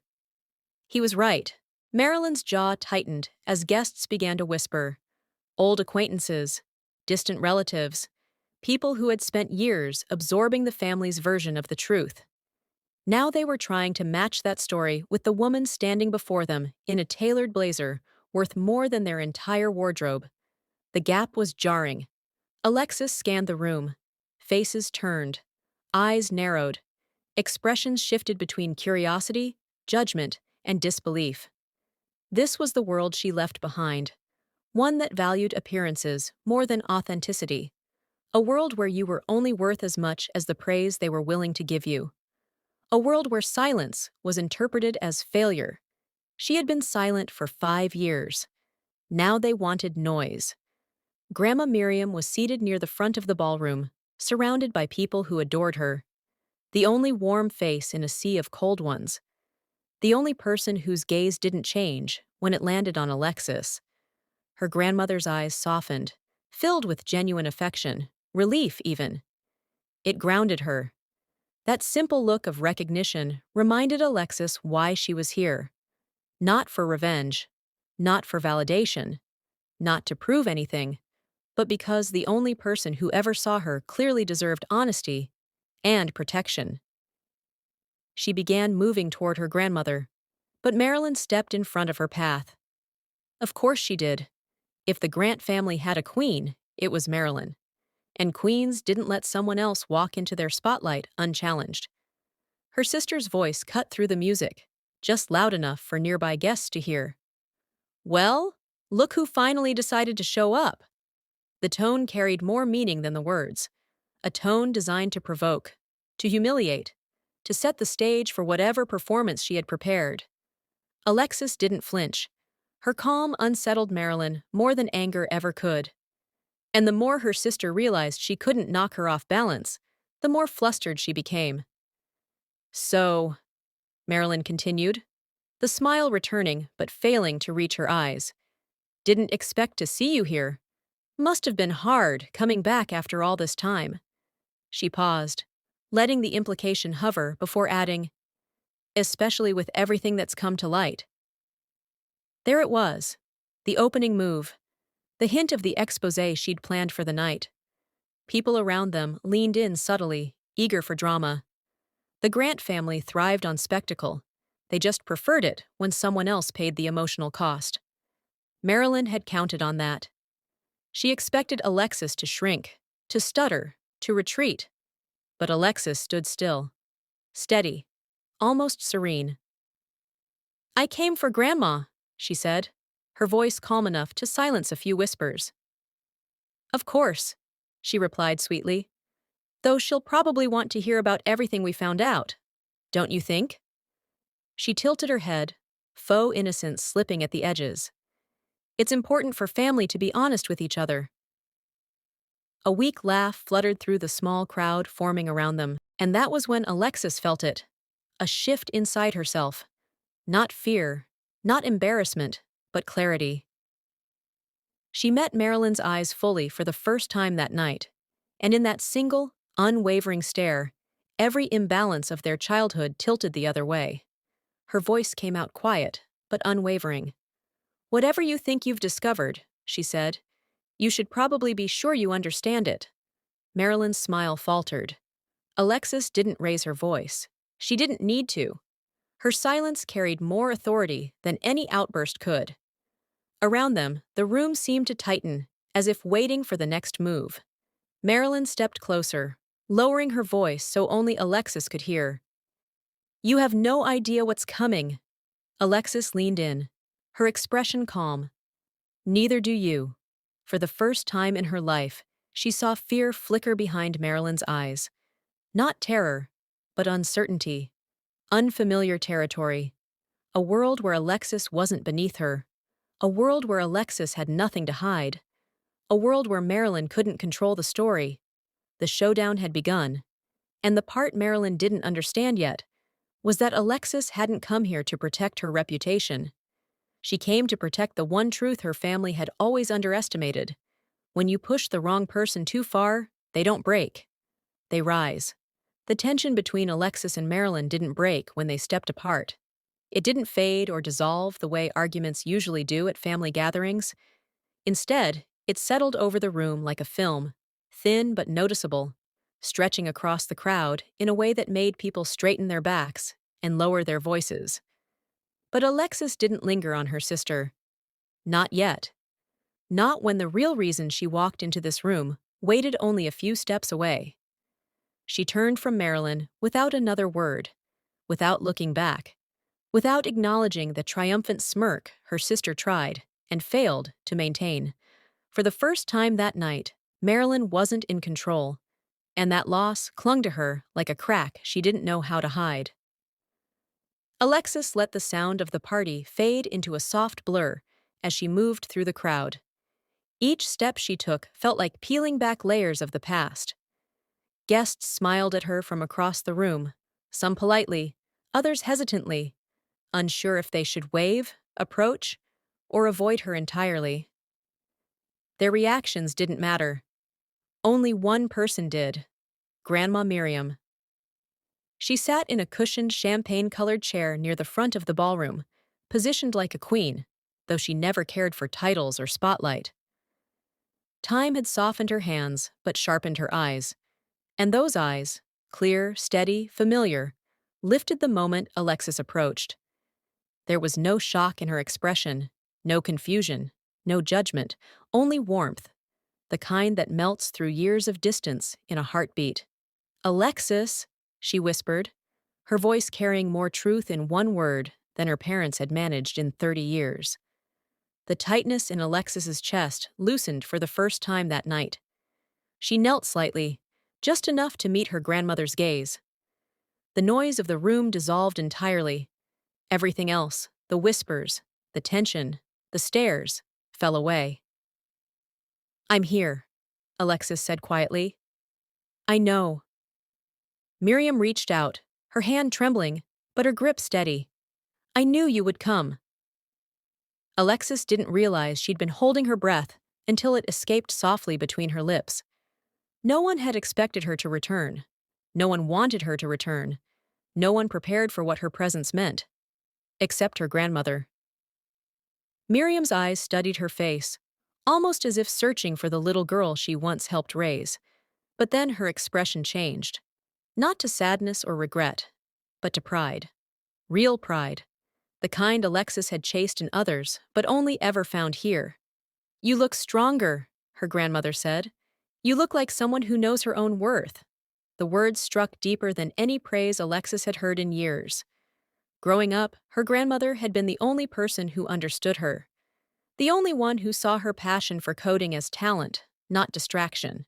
He was right. Marilyn's jaw tightened as guests began to whisper. Old acquaintances, distant relatives, people who had spent years absorbing the family's version of the truth. Now they were trying to match that story with the woman standing before them in a tailored blazer worth more than their entire wardrobe. The gap was jarring. Alexis scanned the room. Faces turned. Eyes narrowed. Expressions shifted between curiosity, judgment, and disbelief. This was the world she left behind. One that valued appearances more than authenticity. A world where you were only worth as much as the praise they were willing to give you. A world where silence was interpreted as failure. She had been silent for 5 years. Now they wanted noise. Grandma Miriam was seated near the front of the ballroom, surrounded by people who adored her. The only warm face in a sea of cold ones. The only person whose gaze didn't change when it landed on Alexis. Her grandmother's eyes softened, filled with genuine affection, relief even. It grounded her. That simple look of recognition reminded Alexis why she was here. Not for revenge, not for validation, not to prove anything, but because the only person who ever saw her clearly deserved honesty and protection. She began moving toward her grandmother, but Marilyn stepped in front of her path. Of course she did. If the Grant family had a queen, it was Marilyn. And queens didn't let someone else walk into their spotlight unchallenged. Her sister's voice cut through the music, just loud enough for nearby guests to hear. "Well, look who finally decided to show up." The tone carried more meaning than the words. A tone designed to provoke, to humiliate, to set the stage for whatever performance she had prepared. Alexis didn't flinch. Her calm unsettled Marilyn more than anger ever could. And the more her sister realized she couldn't knock her off balance, the more flustered she became. "So," Marilyn continued, the smile returning but failing to reach her eyes. "Didn't expect to see you here. Must have been hard coming back after all this time." She paused, letting the implication hover before adding, "Especially with everything that's come to light." There it was, the opening move, the hint of the exposé she'd planned for the night. People around them leaned in subtly, eager for drama. The Grant family thrived on spectacle. They just preferred it when someone else paid the emotional cost. Marilyn had counted on that. She expected Alexis to shrink, to stutter, to retreat. But Alexis stood still, steady, almost serene. "I came for Grandma," she said, her voice calm enough to silence a few whispers. "Of course," she replied sweetly, "though she'll probably want to hear about everything we found out. Don't you think?" She tilted her head, faux innocence slipping at the edges. "It's important for family to be honest with each other." A weak laugh fluttered through the small crowd forming around them, and that was when Alexis felt it. A shift inside herself. Not fear, not embarrassment, but clarity. She met Marilyn's eyes fully for the first time that night, and in that single, unwavering stare, every imbalance of their childhood tilted the other way. Her voice came out quiet, but unwavering. "Whatever you think you've discovered," she said, "you should probably be sure you understand it." Marilyn's smile faltered. Alexis didn't raise her voice. She didn't need to. Her silence carried more authority than any outburst could. Around them, the room seemed to tighten, as if waiting for the next move. Marilyn stepped closer, lowering her voice so only Alexis could hear. "You have no idea what's coming." Alexis leaned in, her expression calm. "Neither do you." For the first time in her life, she saw fear flicker behind Marilyn's eyes. Not terror, but uncertainty. Unfamiliar territory. A world where Alexis wasn't beneath her. A world where Alexis had nothing to hide. A world where Marilyn couldn't control the story. The showdown had begun. And the part Marilyn didn't understand yet was that Alexis hadn't come here to protect her reputation. She came to protect the one truth her family had always underestimated. When you push the wrong person too far, they don't break. They rise. The tension between Alexis and Marilyn didn't break when they stepped apart. It didn't fade or dissolve the way arguments usually do at family gatherings. Instead, it settled over the room like a film, thin but noticeable, stretching across the crowd in a way that made people straighten their backs and lower their voices. But Alexis didn't linger on her sister. Not yet. Not when the real reason she walked into this room waited only a few steps away. She turned from Marilyn without another word, without looking back, without acknowledging the triumphant smirk her sister tried and failed to maintain. For the first time that night, Marilyn wasn't in control, and that loss clung to her like a crack she didn't know how to hide. Alexis let the sound of the party fade into a soft blur as she moved through the crowd. Each step she took felt like peeling back layers of the past. Guests smiled at her from across the room, some politely, others hesitantly, unsure if they should wave, approach, or avoid her entirely. Their reactions didn't matter. Only one person did: Grandma Miriam. She sat in a cushioned champagne-colored chair near the front of the ballroom, positioned like a queen, though she never cared for titles or spotlight. Time had softened her hands, but sharpened her eyes. And those eyes, clear, steady, familiar, lifted the moment Alexis approached. There was no shock in her expression, no confusion, no judgment, only warmth, the kind that melts through years of distance in a heartbeat. "Alexis," she whispered, her voice carrying more truth in one word than her parents had managed in 30 years. The tightness in Alexis's chest loosened for the first time that night. She knelt slightly, just enough to meet her grandmother's gaze. The noise of the room dissolved entirely. Everything else, the whispers, the tension, the stares, fell away. "I'm here," Alexis said quietly. "I know." Miriam reached out, her hand trembling, but her grip steady. "I knew you would come." Alexis didn't realize she'd been holding her breath until it escaped softly between her lips. No one had expected her to return. No one wanted her to return. No one prepared for what her presence meant. Except her grandmother. Miriam's eyes studied her face, almost as if searching for the little girl she once helped raise. But then her expression changed. Not to sadness or regret, but to pride. Real pride. The kind Alexis had chased in others, but only ever found here. "You look stronger," her grandmother said. "You look like someone who knows her own worth." The words struck deeper than any praise Alexis had heard in years. Growing up, her grandmother had been the only person who understood her. The only one who saw her passion for coding as talent, not distraction.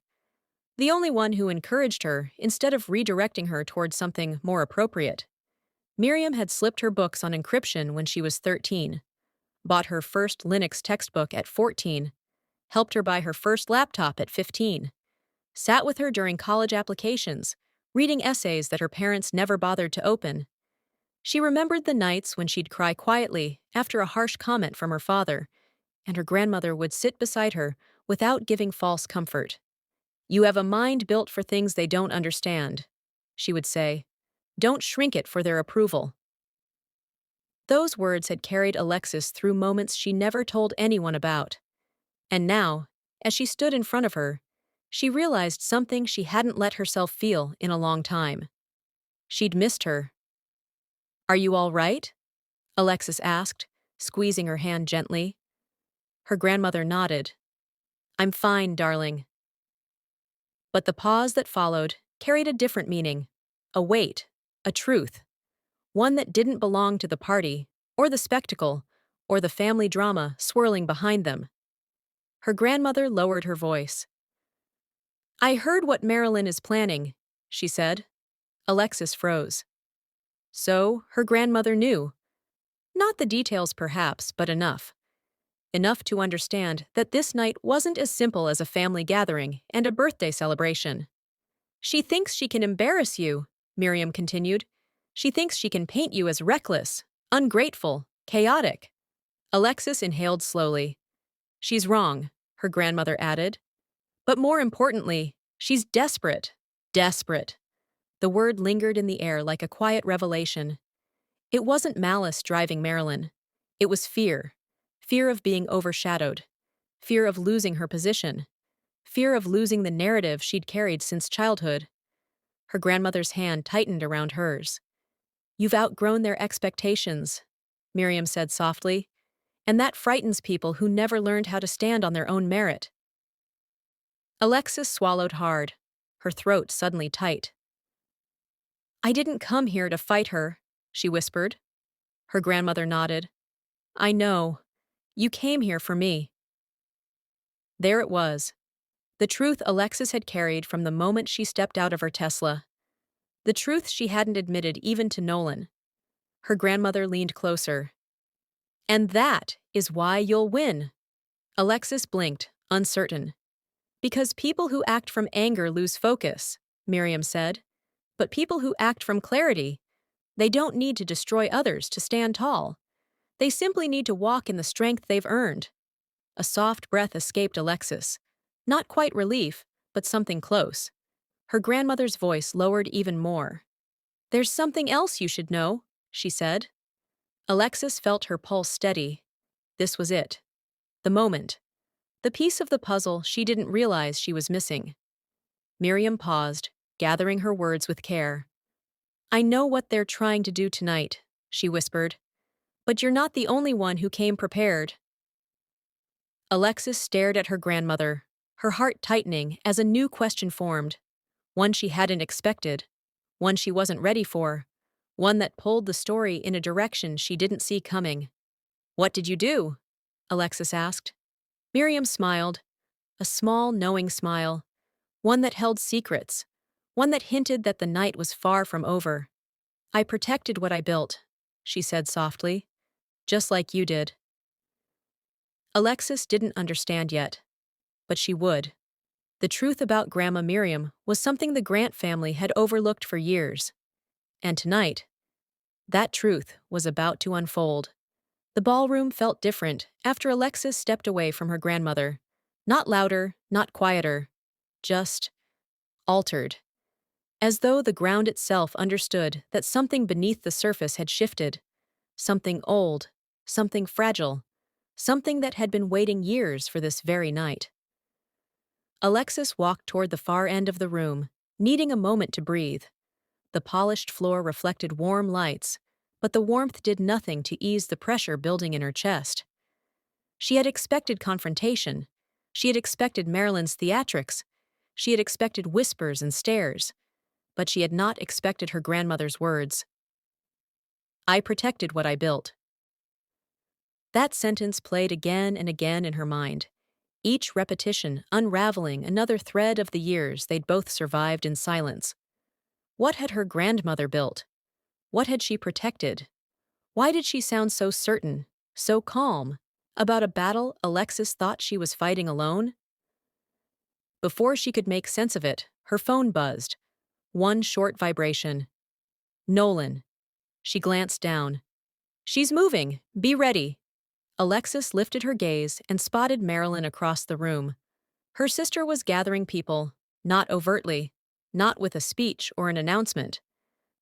The only one who encouraged her instead of redirecting her towards something more appropriate. Miriam had slipped her books on encryption when she was 13, bought her first Linux textbook at 14, helped her buy her first laptop at 15, sat with her during college applications, reading essays that her parents never bothered to open. She remembered the nights when she'd cry quietly after a harsh comment from her father, and her grandmother would sit beside her without giving false comfort. "You have a mind built for things they don't understand," she would say. "Don't shrink it for their approval." Those words had carried Alexis through moments she never told anyone about. And now, as she stood in front of her, she realized something she hadn't let herself feel in a long time. She'd missed her. "Are you all right?" Alexis asked, squeezing her hand gently. Her grandmother nodded. "I'm fine, darling." But the pause that followed carried a different meaning, a weight, a truth, one that didn't belong to the party, or the spectacle, or the family drama swirling behind them. Her grandmother lowered her voice. "I heard what Marilyn is planning," she said. Alexis froze. So, her grandmother knew. Not the details perhaps, but enough. Enough to understand that this night wasn't as simple as a family gathering and a birthday celebration. "She thinks she can embarrass you," Miriam continued. She thinks she can paint you as reckless, ungrateful, chaotic. Alexis inhaled slowly. She's wrong, her grandmother added. But more importantly, she's desperate. Desperate. The word lingered in the air like a quiet revelation. It wasn't malice driving Marilyn. It was fear. Fear of being overshadowed. Fear of losing her position. Fear of losing the narrative she'd carried since childhood. Her grandmother's hand tightened around hers. You've outgrown their expectations, Miriam said softly, and that frightens people who never learned how to stand on their own merit. Alexis swallowed hard, her throat suddenly tight. I didn't come here to fight her, she whispered. Her grandmother nodded. I know. You came here for me. There it was. The truth Alexis had carried from the moment she stepped out of her Tesla. The truth she hadn't admitted even to Nolan. Her grandmother leaned closer. And that is why you'll win. Alexis blinked, uncertain. Because people who act from anger lose focus, Miriam said. But people who act from clarity, they don't need to destroy others to stand tall. They simply need to walk in the strength they've earned. A soft breath escaped Alexis. Not quite relief, but something close. Her grandmother's voice lowered even more. There's something else you should know, she said. Alexis felt her pulse steady. This was it. The moment. The piece of the puzzle she didn't realize she was missing. Miriam paused, gathering her words with care. I know what they're trying to do tonight, she whispered. But you're not the only one who came prepared. Alexis stared at her grandmother, her heart tightening as a new question formed. One she hadn't expected. One she wasn't ready for. One that pulled the story in a direction she didn't see coming. What did you do? Alexis asked. Miriam smiled. A small, knowing smile. One that held secrets. One that hinted that the night was far from over. I protected what I built, she said softly. Just like you did. Alexis didn't understand yet. But she would. The truth about Grandma Miriam was something the Grant family had overlooked for years. And tonight, that truth was about to unfold. The ballroom felt different after Alexis stepped away from her grandmother. Not louder, not quieter. Just altered. As though the ground itself understood that something beneath the surface had shifted. Something old, something fragile, something that had been waiting years for this very night. Alexis walked toward the far end of the room, needing a moment to breathe. The polished floor reflected warm lights, but the warmth did nothing to ease the pressure building in her chest. She had expected confrontation. She had expected Marilyn's theatrics. She had expected whispers and stares. But she had not expected her grandmother's words. I protected what I built. That sentence played again and again in her mind, each repetition unraveling another thread of the years they'd both survived in silence. What had her grandmother built? What had she protected? Why did she sound so certain, so calm, about a battle Alexis thought she was fighting alone? Before she could make sense of it, her phone buzzed. One short vibration. Nolan. She glanced down. She's moving. Be ready. Alexis lifted her gaze and spotted Marilyn across the room. Her sister was gathering people, not overtly, not with a speech or an announcement,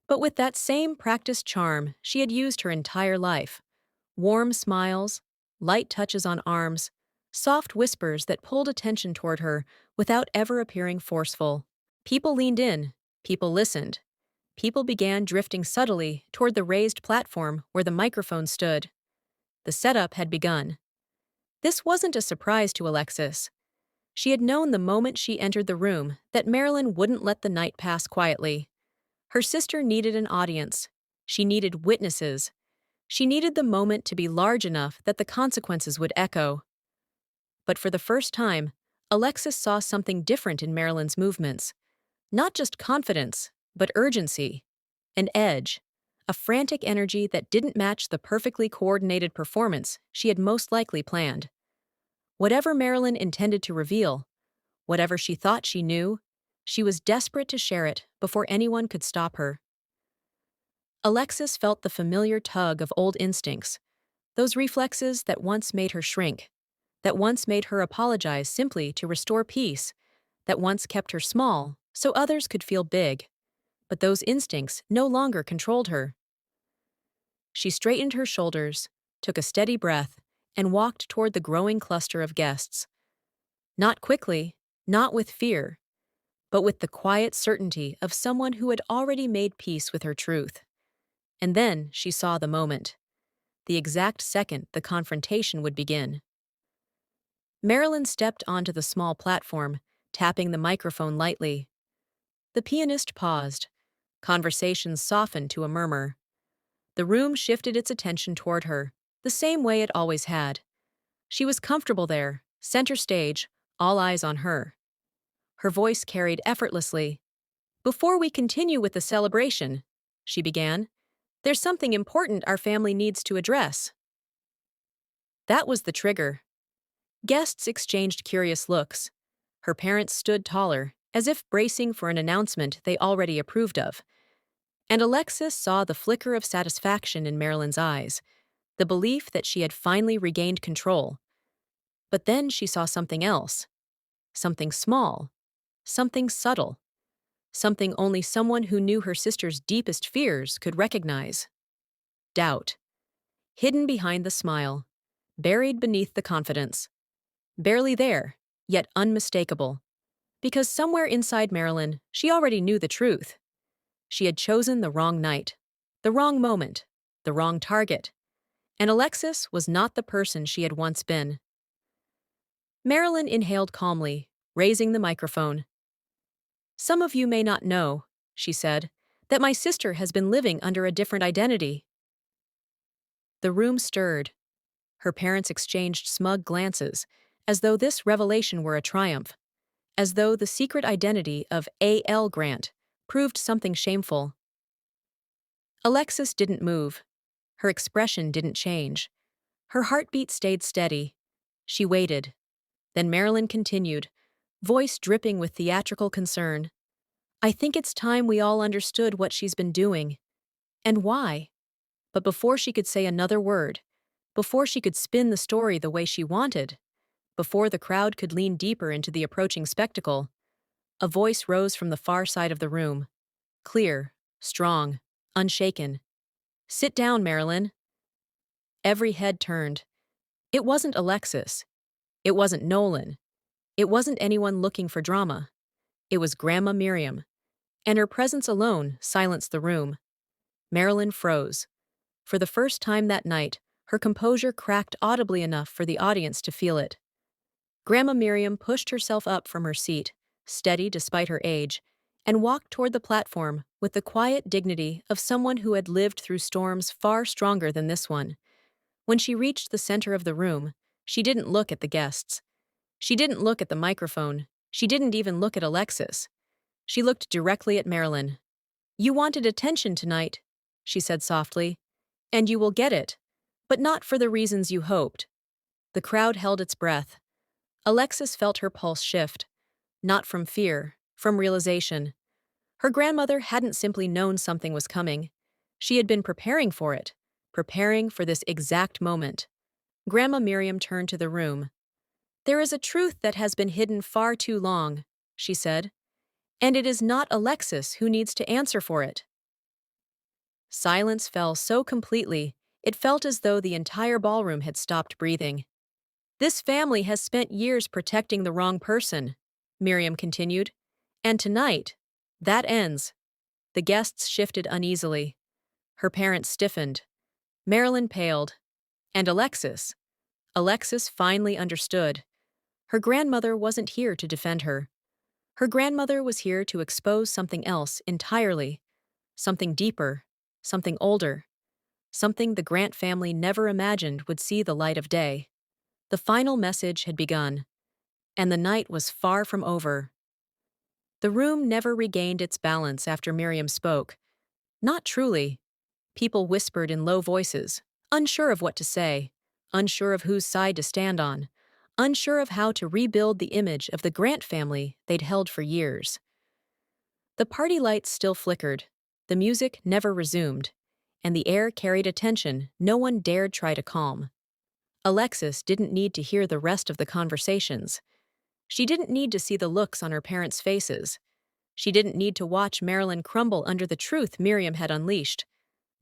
but with that same practiced charm she had used her entire life. Warm smiles, light touches on arms, soft whispers that pulled attention toward her without ever appearing forceful. People leaned in, people listened. People began drifting subtly toward the raised platform where the microphone stood. The setup had begun. This wasn't a surprise to Alexis. She had known the moment she entered the room that Marilyn wouldn't let the night pass quietly. Her sister needed an audience. She needed witnesses. She needed the moment to be large enough that the consequences would echo. But for the first time, Alexis saw something different in Marilyn's movements. Not just confidence, but urgency. An edge. A frantic energy that didn't match the perfectly coordinated performance she had most likely planned. Whatever Marilyn intended to reveal, whatever she thought she knew, she was desperate to share it before anyone could stop her. Alexis felt the familiar tug of old instincts, those reflexes that once made her shrink, that once made her apologize simply to restore peace, that once kept her small so others could feel big. But those instincts no longer controlled her. She straightened her shoulders, took a steady breath, and walked toward the growing cluster of guests. Not quickly, not with fear, but with the quiet certainty of someone who had already made peace with her truth. And then she saw the moment, the exact second the confrontation would begin. Marilyn stepped onto the small platform, tapping the microphone lightly. The pianist paused. Conversations softened to a murmur. The room shifted its attention toward her, the same way it always had. She was comfortable there, center stage, all eyes on her. Her voice carried effortlessly. "Before we continue with the celebration," she began, "there's something important our family needs to address." That was the trigger. Guests exchanged curious looks. Her parents stood taller, as if bracing for an announcement they already approved of. And Alexis saw the flicker of satisfaction in Marilyn's eyes, the belief that she had finally regained control. But then she saw something else. Something small. Something subtle. Something only someone who knew her sister's deepest fears could recognize. Doubt. Hidden behind the smile. Buried beneath the confidence. Barely there, yet unmistakable. Because somewhere inside Marilyn, she already knew the truth. She had chosen the wrong night, the wrong moment, the wrong target. And Alexis was not the person she had once been. Marilyn inhaled calmly, raising the microphone. "Some of you may not know," she said, "that my sister has been living under a different identity." The room stirred. Her parents exchanged smug glances, as though this revelation were a triumph, as though the secret identity of A.L. Grant proved something shameful. Alexis didn't move. Her expression didn't change. Her heartbeat stayed steady. She waited. Then Marilyn continued, voice dripping with theatrical concern. "I think it's time we all understood what she's been doing. And why." But before she could say another word, before she could spin the story the way she wanted, before the crowd could lean deeper into the approaching spectacle, a voice rose from the far side of the room. Clear, strong, unshaken. "Sit down, Marilyn." Every head turned. It wasn't Alexis. It wasn't Nolan. It wasn't anyone looking for drama. It was Grandma Miriam. And her presence alone silenced the room. Marilyn froze. For the first time that night, her composure cracked audibly enough for the audience to feel it. Grandma Miriam pushed herself up from her seat, steady despite her age, and walked toward the platform with the quiet dignity of someone who had lived through storms far stronger than this one. When she reached the center of the room, she didn't look at the guests. She didn't look at the microphone. She didn't even look at Alexis. She looked directly at Marilyn. "You wanted attention tonight," she said softly, "and you will get it, but not for the reasons you hoped." The crowd held its breath. Alexis felt her pulse shift, not from fear, from realization. Her grandmother hadn't simply known something was coming. She had been preparing for it, preparing for this exact moment. Grandma Miriam turned to the room. "There is a truth that has been hidden far too long," she said, "and it is not Alexis who needs to answer for it." Silence fell so completely, it felt as though the entire ballroom had stopped breathing. "This family has spent years protecting the wrong person," Miriam continued, "and tonight, that ends." The guests shifted uneasily. Her parents stiffened. Marilyn paled. And Alexis finally understood. Her grandmother wasn't here to defend her. Her grandmother was here to expose something else entirely, something deeper, something older, something the Grant family never imagined would see the light of day. The final message had begun, and the night was far from over. The room never regained its balance after Miriam spoke. Not truly. People whispered in low voices, unsure of what to say, unsure of whose side to stand on, unsure of how to rebuild the image of the Grant family they'd held for years. The party lights still flickered. The music never resumed. and the air carried a tension no one dared try to calm. Alexis didn't need to hear the rest of the conversations. She didn't need to see the looks on her parents' faces. She didn't need to watch Marilyn crumble under the truth Miriam had unleashed.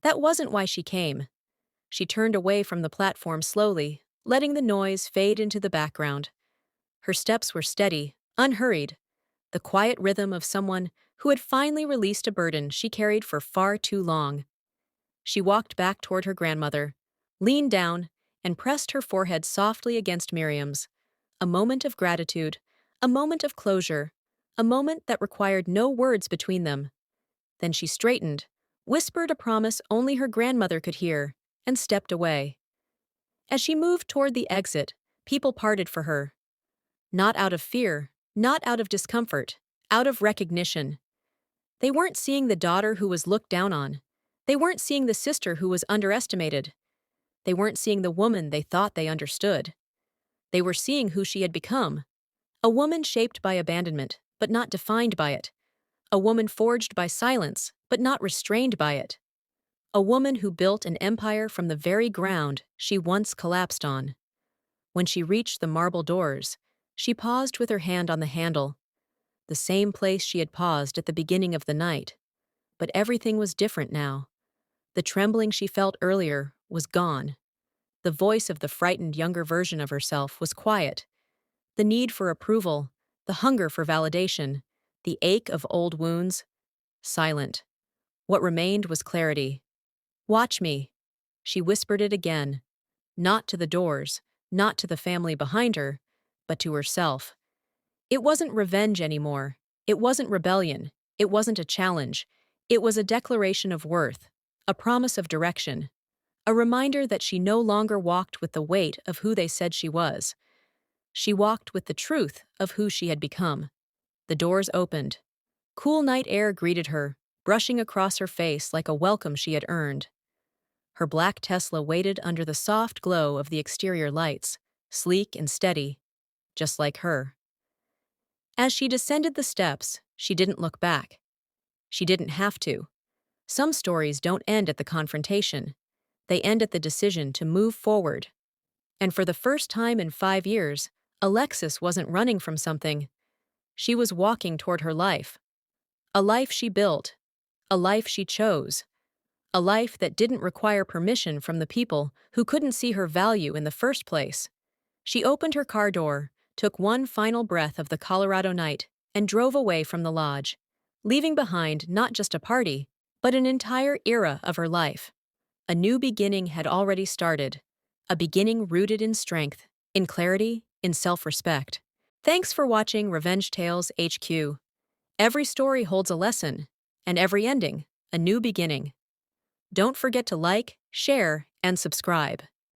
That wasn't why she came. She turned away from the platform slowly, letting the noise fade into the background. Her steps were steady, unhurried, the quiet rhythm of someone who had finally released a burden she carried for far too long. She walked back toward her grandmother, leaned down, and pressed her forehead softly against Miriam's. A moment of gratitude, a moment of closure, a moment that required no words between them. Then she straightened, whispered a promise only her grandmother could hear, and stepped away. As she moved toward the exit, people parted for her. Not out of fear, not out of discomfort, out of recognition. They weren't seeing the daughter who was looked down on. They weren't seeing the sister who was underestimated. They weren't seeing the woman they thought they understood. They were seeing who she had become. A woman shaped by abandonment, but not defined by it. A woman forged by silence, but not restrained by it. A woman who built an empire from the very ground she once collapsed on. When she reached the marble doors, she paused with her hand on the handle, the same place she had paused at the beginning of the night. But everything was different now. The trembling she felt earlier was gone. The voice of the frightened younger version of herself was quiet. The need for approval, the hunger for validation, the ache of old wounds, silent. What remained was clarity. "Watch me." She whispered it again, not to the doors, not to the family behind her, but to herself. It wasn't revenge anymore. It wasn't rebellion. It wasn't a challenge. It was a declaration of worth, a promise of direction, a reminder that she no longer walked with the weight of who they said she was. She walked with the truth of who she had become. The doors opened. Cool night air greeted her, brushing across her face like a welcome she had earned. Her black Tesla waited under the soft glow of the exterior lights, sleek and steady, just like her. As she descended the steps, she didn't look back. She didn't have to. Some stories don't end at the confrontation. They end at the decision to move forward. And for the first time in 5 years, Alexis wasn't running from something. She was walking toward her life. A life she built. A life she chose. A life that didn't require permission from the people who couldn't see her value in the first place. She opened her car door, took one final breath of the Colorado night, and drove away from the lodge, leaving behind not just a party, but an entire era of her life. A new beginning had already started, a beginning rooted in strength, in clarity, in self-respect. Thanks for watching Revenge Tales HQ. Every story holds a lesson, and every ending, a new beginning. Don't forget to like, share, and subscribe.